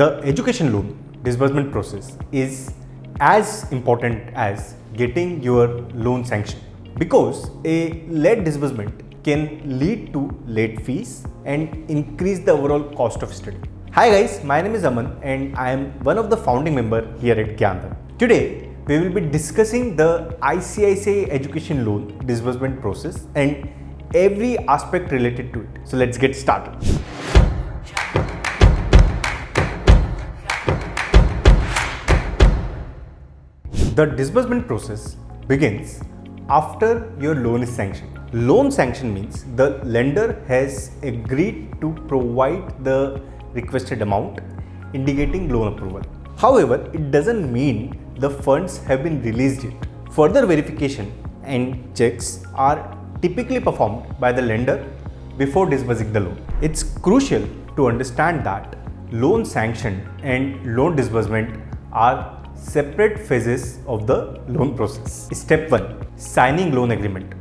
The education loan disbursement process is as important as getting your loan sanctioned, because a late disbursement can lead to late fees and increase the overall cost of study. Hi guys, my name is Aman and I am one of the founding member here at GyanDhan. Today we will be discussing the ICICI education loan disbursement process and every aspect related to it. So let's get started. The disbursement process begins after your loan is sanctioned. Loan sanction means the lender has agreed to provide the requested amount, indicating loan approval. However, it doesn't mean the funds have been released yet. Further verification and checks are typically performed by the lender before disbursing the loan. It's crucial to understand that loan sanction and loan disbursement are separate phases of the loan process. Step 1. Signing loan agreement.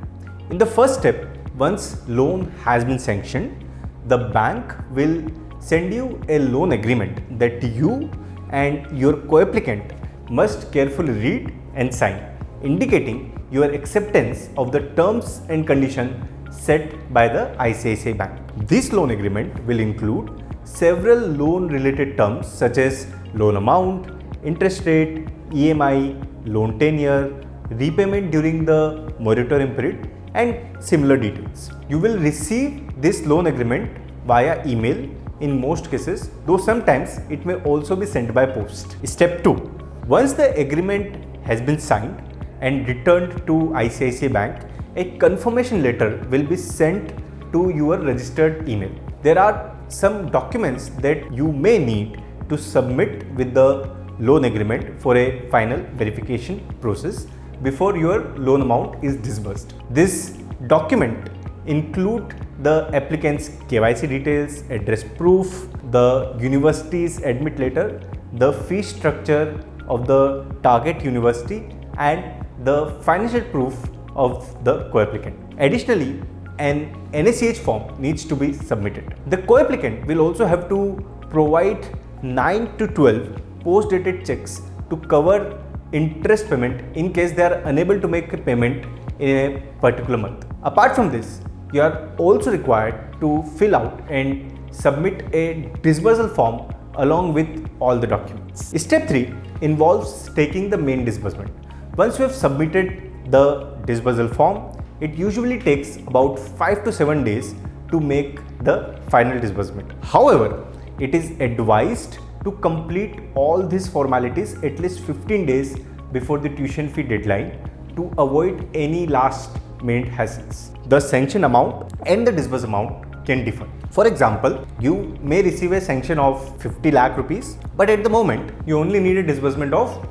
In the first step, once loan has been sanctioned, the bank will send you a loan agreement that you and your co-applicant must carefully read and sign, indicating your acceptance of the terms and conditions set by the ICICI Bank. This loan agreement will include several loan related terms such as loan amount, interest rate, EMI, loan tenure, repayment during the moratorium period, and similar details. You will receive this loan agreement via email in most cases, though sometimes it may also be sent by post. Step 2. Once the agreement has been signed and returned to ICICI Bank, a confirmation letter will be sent to your registered email. There are some documents that you may need to submit with the loan agreement for a final verification process before your loan amount is disbursed. This document include the applicant's KYC details, address proof, the university's admit letter, the fee structure of the target university, and the financial proof of the co-applicant. Additionally, an NACH form needs to be submitted. The co-applicant will also have to provide 9 to 12 post-dated checks to cover interest payment in case they are unable to make a payment in a particular month. Apart from this, you are also required to fill out and submit a disbursal form along with all the documents. Step 3 involves taking the main disbursement. Once you have submitted the disbursal form, it usually takes about 5 to 7 days to make the final disbursement. However, it is advised to complete all these formalities at least 15 days before the tuition fee deadline to avoid any last minute hassles. The sanction amount and the disbursed amount can differ. For example, you may receive a sanction of 50 lakh rupees, but at the moment you only need a disbursement of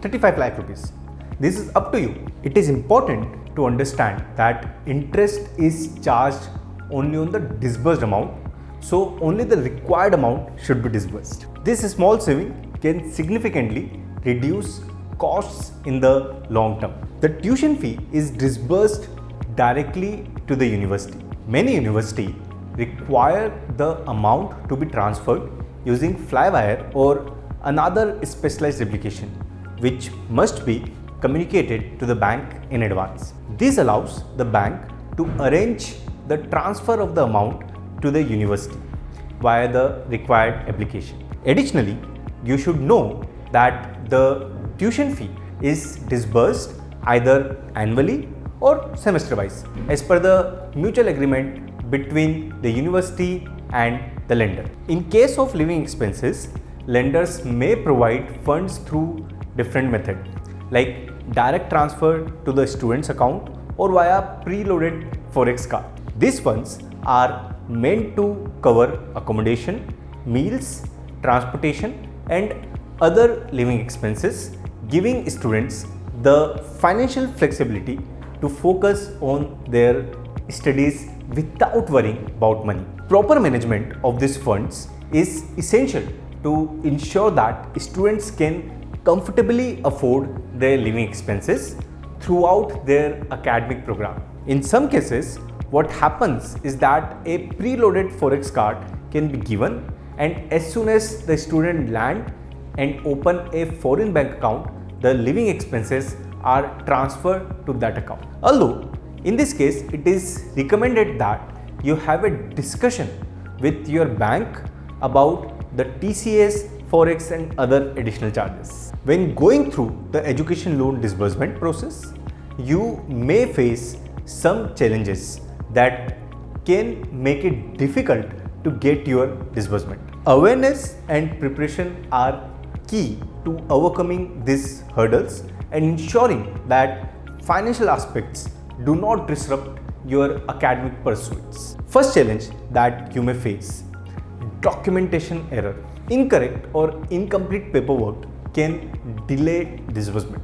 35 lakh rupees. This is up to you. It is important to understand that interest is charged only on the disbursed amount, so only the required amount should be disbursed. This small saving can significantly reduce costs in the long term. The tuition fee is disbursed directly to the university. Many universities require the amount to be transferred using flywire or another specialized application, which must be communicated to the bank in advance. This allows the bank to arrange the transfer of the amount to the university via the required application. Additionally, you should know that the tuition fee is disbursed either annually or semester-wise as per the mutual agreement between the university and the lender. In case of living expenses, lenders may provide funds through different methods like direct transfer to the student's account or via preloaded forex card. These funds are meant to cover accommodation, meals, transportation and other living expenses, giving students the financial flexibility to focus on their studies without worrying about money. Proper management of these funds is essential to ensure that students can comfortably afford their living expenses throughout their academic program. In some cases, what happens is that a preloaded forex card can be given and as soon as the student land and open a foreign bank account, the living expenses are transferred to that account. Although in this case it is recommended that you have a discussion with your bank about the TCS, forex and other additional charges. When going through the education loan disbursement process, you may face some challenges that can make it difficult to get your disbursement. Awareness and preparation are key to overcoming these hurdles and ensuring that financial aspects do not disrupt your academic pursuits. First challenge that you may face: documentation error. Incorrect or incomplete paperwork can delay disbursement.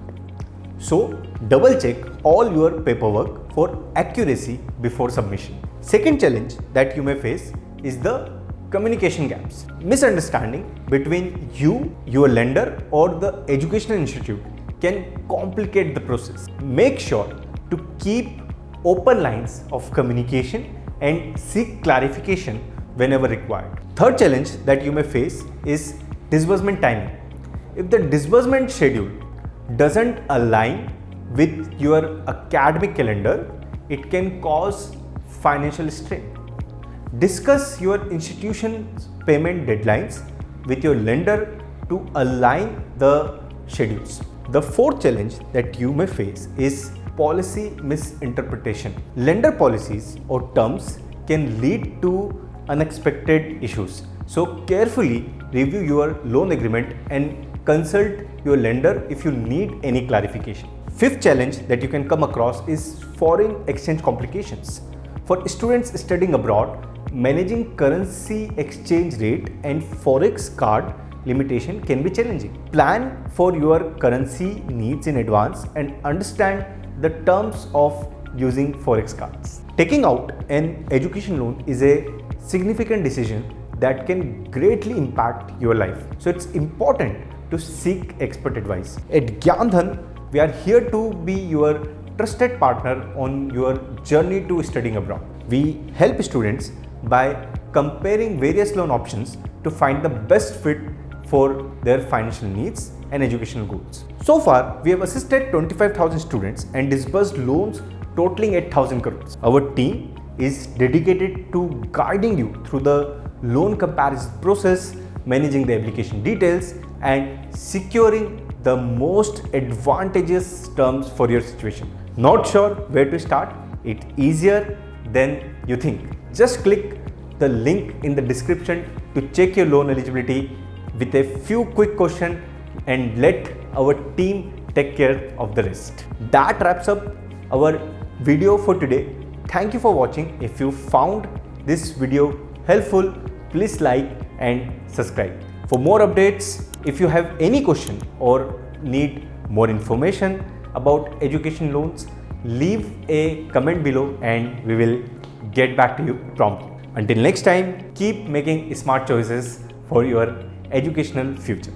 So double check all your paperwork for accuracy before submission. Second challenge that you may face is the communication gaps. Misunderstanding between you, your lender or the educational institute can complicate the process. Make sure to keep open lines of communication and seek clarification whenever required. Third challenge that you may face is disbursement timing. If the disbursement schedule doesn't align with your academic calendar, it can cause financial strain. Discuss your institution's payment deadlines with your lender to align the schedules. The fourth challenge that you may face is policy misinterpretation. Lender policies or terms can lead to unexpected issues. So carefully review your loan agreement and consult your lender if you need any clarification. Fifth challenge that you can come across is foreign exchange complications. For students studying abroad, managing currency exchange rate and forex card limitation can be challenging. Plan for your currency needs in advance and understand the terms of using forex cards. Taking out an education loan is a significant decision that can greatly impact your life. So it's important to seek expert advice. At GyanDhan, we are here to be your trusted partner on your journey to studying abroad. We help students by comparing various loan options to find the best fit for their financial needs and educational goals. So far, we have assisted 25,000 students and disbursed loans totaling 8,000 crores. Our team is dedicated to guiding you through the loan comparison process, managing the application details, and securing the most advantageous terms for your situation. Not sure where to start? It's easier than you think. Just click the link in the description to check your loan eligibility with a few quick questions and let our team take care of the rest. That wraps up our video for today. Thank you for watching. If you found this video helpful, please like and subscribe. For more updates, if you have any question or need more information about education loans, leave a comment below and we will get back to you promptly. Until next time, keep making smart choices for your educational future.